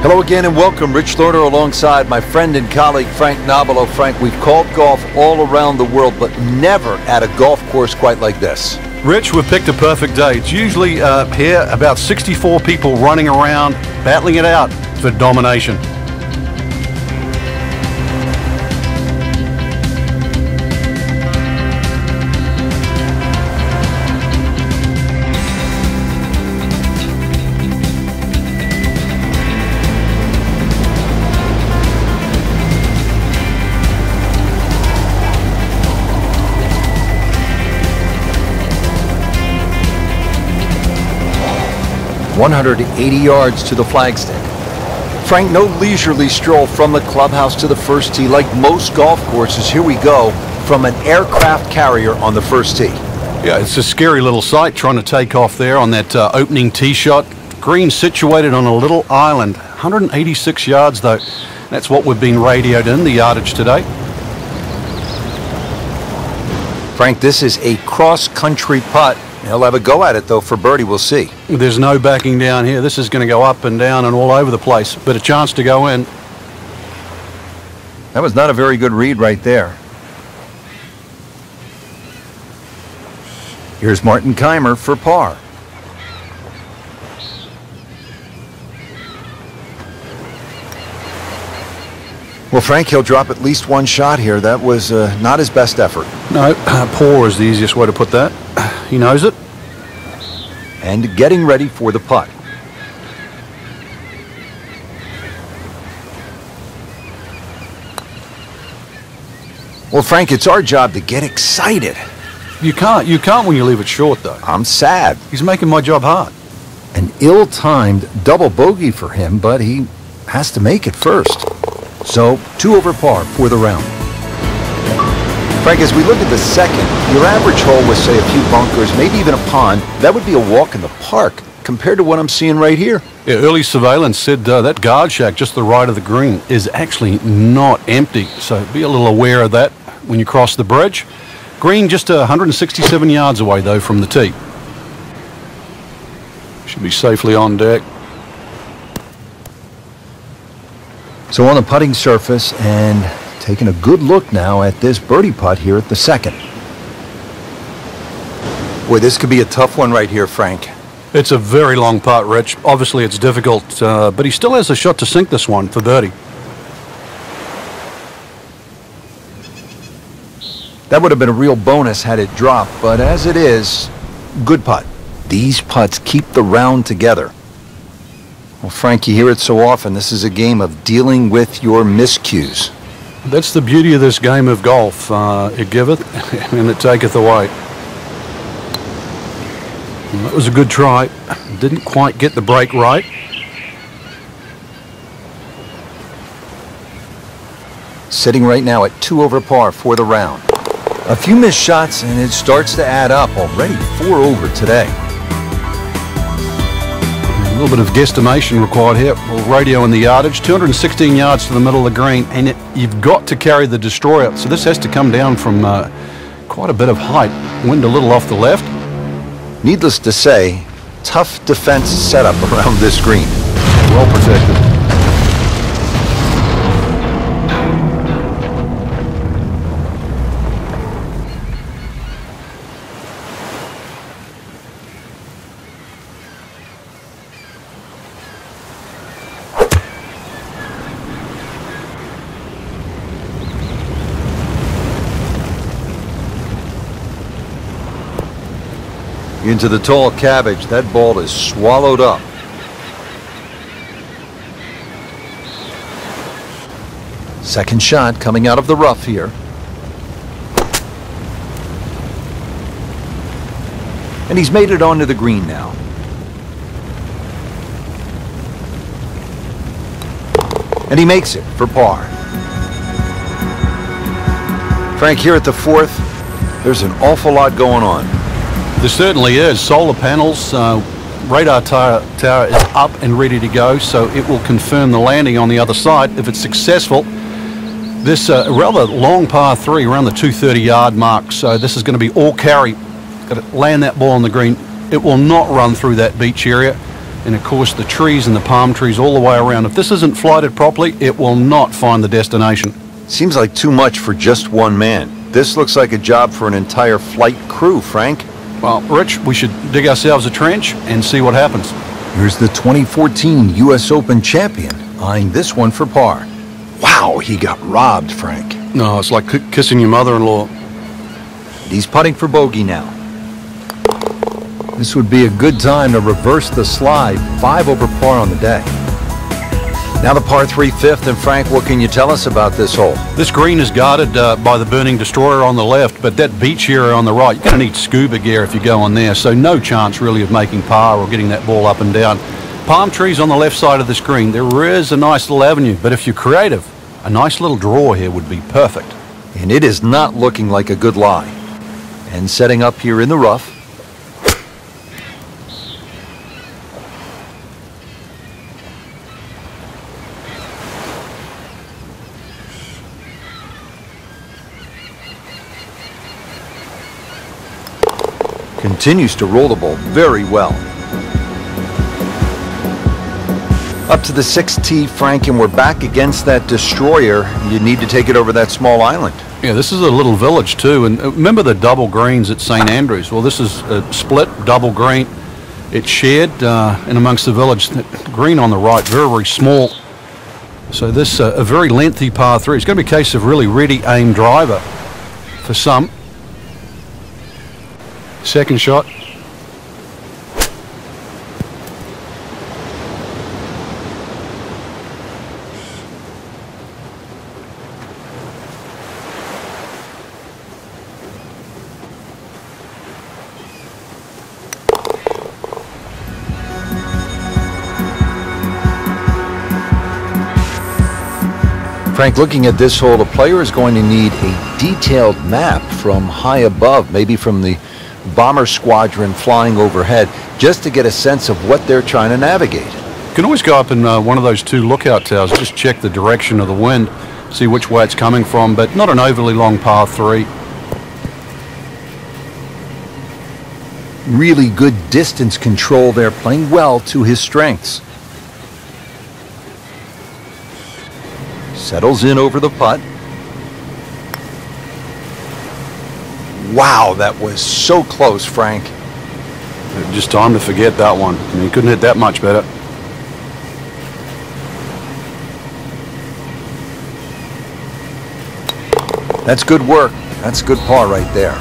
Hello again and welcome. Rich Lerner alongside my friend and colleague Frank Nobilo. Frank, we've called golf all around the world, but never at a golf course quite like this. Rich, we've picked a perfect day. It's usually here about 64 people running around, battling it out for domination. .180 yards to the flagstick. Frank, no leisurely stroll from the clubhouse to the first tee. Like most golf courses, here we go from an aircraft carrier on the first tee. Yeah, it's a scary little sight trying to take off there on that opening tee shot. Green situated on a little island. 186 yards though. That's what we've been radioed in, the yardage today. Frank, this is a cross-country putt. He'll have a go at it, though, for birdie. We'll see. There's no backing down here. This is going to go up and down and all over the place, but a chance to go in. That was not a very good read right there. Here's Martin Kaymer for par. Well, Frank, he'll drop at least one shot here. That was not his best effort. No, poor is the easiest way to put that. He knows it. And getting ready for the putt. Well, Frank, it's our job to get excited. You can't when you leave it short, though. I'm sad. He's making my job hard. An ill-timed double bogey for him, but he has to make it first. So, 2 over par for the round. Frank, as we look at the second, your average hole with, say, a few bunkers, maybe even a pond, that would be a walk in the park compared to what I'm seeing right here. Yeah, early surveillance said that guard shack just to the right of the green is actually not empty, so be a little aware of that when you cross the bridge. Green just 167 yards away, though, from the tee. Should be safely on deck. So on the putting surface and taking a good look now at this birdie putt here at the second. Boy, this could be a tough one right here, Frank. It's a very long putt, Rich. Obviously, it's difficult, but he still has a shot to sink this one for birdie. That would have been a real bonus had it dropped, but as it is, good putt. These putts keep the round together. Well, Frank, you hear it so often. This is a game of dealing with your miscues. That's the beauty of this game of golf. It giveth and it taketh away. Well, that was a good try. Didn't quite get the break right. Sitting right now at 2 over par for the round. A few missed shots and it starts to add up. Already 4 over today. A little bit of guesstimation required here. We'll radio in the yardage. 216 yards to the middle of the green, and you've got to carry the destroyer. So this has to come down from quite a bit of height. Wind a little off the left. Needless to say, tough defense setup around this green. Well protected. Into the tall cabbage. That ball is swallowed up. Second shot coming out of the rough here. And he's made it onto the green now. And he makes it for par. Frank, here at the fourth, there's an awful lot going on. There certainly is. Solar panels, radar tower is up and ready to go, so it will confirm the landing on the other side if it's successful. This rather long par 3 around the 230-yard mark, so this is going to be all carry. Got to land that ball on the green. It will not run through that beach area. and of course the trees and the palm trees all the way around. If this isn't flighted properly, it will not find the destination. Seems like too much for just one man. This looks like a job for an entire flight crew, Frank. Well, Rich, we should dig ourselves a trench and see what happens. Here's the 2014 U.S. Open champion, eyeing this one for par. Wow, he got robbed, Frank. No, it's like kissing your mother-in-law. He's putting for bogey now. This would be a good time to reverse the slide, 5 over par on the day. Now the par 3 fifth, and Frank, what can you tell us about this hole? This green is guarded by the burning destroyer on the left, but that beach area on the right, you're going to need scuba gear if you go on there, so no chance really of making par or getting that ball up and down. Palm trees on the left side of this green, there is a nice little avenue, but if you're creative, a nice little draw here would be perfect. And it is not looking like a good lie. And setting up here in the rough. Continues to roll the ball very well. Up to the 6th tee, Frank, and we're back against that destroyer. You need to take it over that small island. Yeah, this is a little village too, and remember the double greens at St. Andrews? Well, this is a split double green. It's shared in amongst the village. That green on the right, very, very small. So this a very lengthy par 3. It's going to be a case of really ready aim driver for some. Second shot. Frank, looking at this hole, the player is going to need a detailed map from high above, maybe from the bomber squadron flying overhead, just to get a sense of what they're trying to navigate. You can always go up in one of those 2 lookout towers, just check the direction of the wind, see which way it's coming from, but not an overly long par 3. Really good distance control there, playing well to his strengths. Settles in over the putt. Wow, that was so close, Frank. Just time to forget that one. I mean, he couldn't hit that much better. That's good work. That's a good par right there.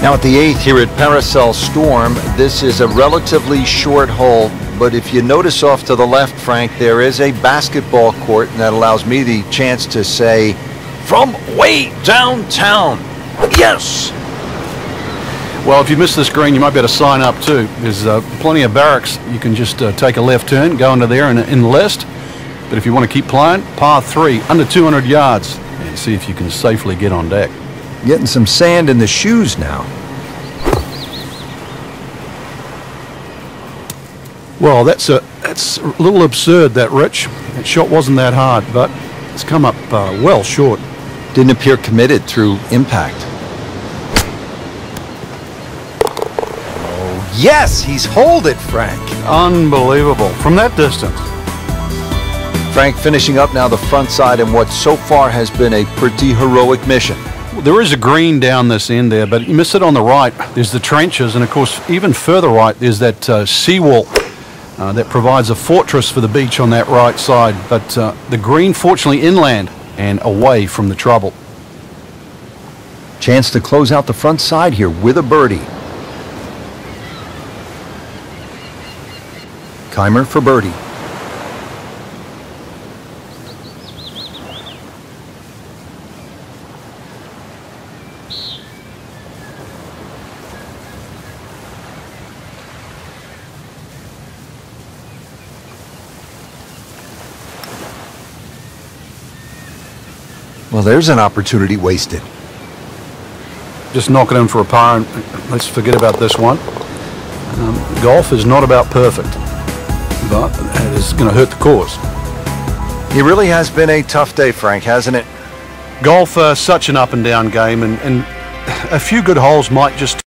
Now at the 8th here at Paracel Storm, this is a relatively short hole, but if you notice off to the left, Frank, there is a basketball court, and that allows me the chance to say, from way downtown, yes! Well, if you miss this green, you might be able to sign up too. There's plenty of barracks. You can just take a left turn, go into there and enlist. But if you want to keep playing, par 3, under 200 yards, and see if you can safely get on deck. Getting some sand in the shoes now. Well, that's a little absurd, that, Rich. That shot wasn't that hard, but it's come up well short. Didn't appear committed through impact. Oh, yes, he's holed it, Frank. Unbelievable. From that distance. Frank finishing up now the front side in what so far has been a pretty heroic mission. There is a green down this end there, but you miss it on the right. There's the trenches, and of course, even further right, there's that seawall that provides a fortress for the beach on that right side. But the green, fortunately, inland and away from the trouble. Chance to close out the front side here with a birdie. Kaymer for birdie. Well, there's an opportunity wasted. Just knock it in for a par, and let's forget about this one. Golf is not about perfect, but it's going to hurt the course. It really has been a tough day, Frank, hasn't it? Golf, such an up and down game, and a few good holes might just